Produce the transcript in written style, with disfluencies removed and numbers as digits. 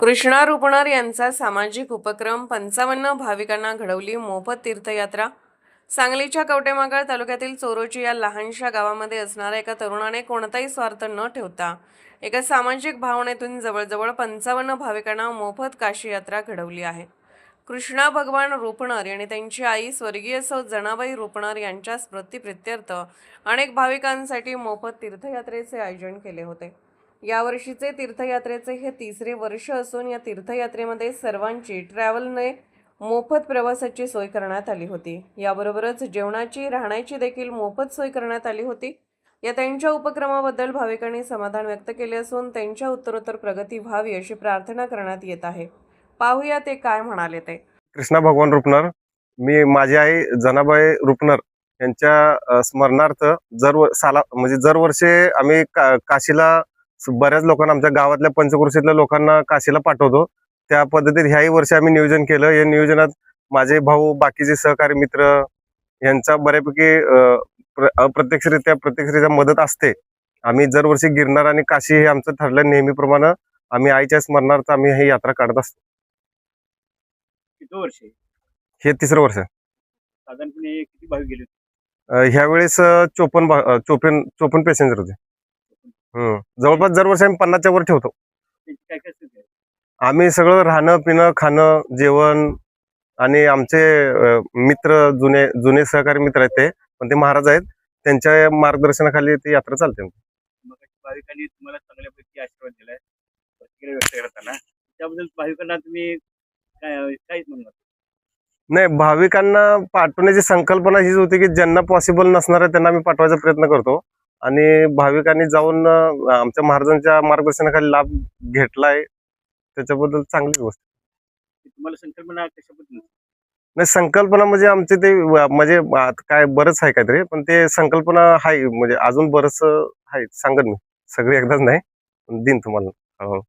कृष्णा रुपनर यांचा सामाजिक उपक्रम 55 भाविकांना घडवली मोफत तीर्थयात्रा। सांगलीच्या कवटेमहाकाळ तालुक्यातील चोरोची या लहानशा गावामध्ये असणाऱ्या एका तरुणाने कोणताही स्वार्थ न ठेवता एका सामाजिक भावनेतून जवळजवळ 55 भाविकांना मोफत काशी यात्रा घडवली आहे। कृष्णा भगवान रुपनर यांनी त्यांची आई स्वर्गीय सौ जनाबाई रुपनर यांच्या स्मृतिप्रित्यर्थ अनेक भाविकांसाठी मोफत तीर्थयात्रेचे आयोजन केले होते। यावर्षीचे तीर्थयात्रेचे हे तिसरे वर्ष असून या तीर्थयात्रेमध्ये सर्वांची ट्रॅव्हलने मोफत प्रवासाची सोय करण्यात आली होती। याबरोबरच जेवणाची राहण्याची देखील मोफत सोय करण्यात आली होती। या त्यांच्या उपक्रमाबद्दल भाविकांनी समाधान व्यक्त केले असून त्यांच्या उत्तरोत्तर प्रगती व्हावी अशी प्रार्थना करण्यात येत आहे। पाहूया ते काय म्हणाले ते। कृष्णा भगवान रुपनर, मी माझी आई जनाबाई रुपनर यांच्या स्मरणार्थ दरवर्षी आम्ही काशीला बऱ्याच लोकांना, आमच्या गावातल्या पंचक्रोशीतल्या लोकांना काशीला पाठवतो। त्या पद्धतीत ह्याही वर्षी आम्ही नियोजन केलं। या नियोजनात माझे भाऊ, बाकीचे सहकारी मित्र यांचा बऱ्यापैकी प्रत्यक्षरित्या मदत असते। आम्ही दरवर्षी गिरनार आणि काशी हे आमचं ठरलं नेहमीप्रमाणे आम्ही आईच्या स्मरणार्थ आम्ही ही यात्रा काढत असतो। किती वर्ष हे तिसरं वर्ष। साधारणपणे किती भाविक गेले होते? ह्या वेळेस 54 पॅसेंजर होते। जवळपास दरवर्षी आम्ही 50च्या वर ठेवतो। त्यांची काय काय स्थिती आहे? आम्ही सगळं राहणं, पिणं, खाणं, जेवण आणि आमचे मित्र, जुने सहकारी मित्र आहेत ते, पण ते महाराज आहेत, त्यांच्या मार्गदर्शनाखाली ती यात्रा चालते। मग भाविकांनी तुम्हाला चांगल्यापैकी आशीर्वाद दिलाय प्रतिक्रिया व्यक्त करताना, त्याबद्दल भाविकांना तुम्ही काहीच म्हणणार? नाही, भाविकांना पाठवण्याची संकल्पना हीच होती की ज्यांना पॉसिबल नसणार आहे त्यांना आम्ही पाठवायचा प्रयत्न करतो आणि भाविकांनी जाऊन आमच्या महाराजांच्या मार्गदर्शनाखाली लाभ घेतलाय, त्याच्याबद्दल चांगली गोष्ट। तुम्हाला संकल्पना कशाबद्दल? नाही, संकल्पना म्हणजे आमचे ते म्हणजे काय बरंच आहे काहीतरी, पण ते संकल्पना आहे म्हणजे अजून बरंच आहे, सांगत मी सगळे एकदाच नाही, दिन तुम्हाला हळूहळू।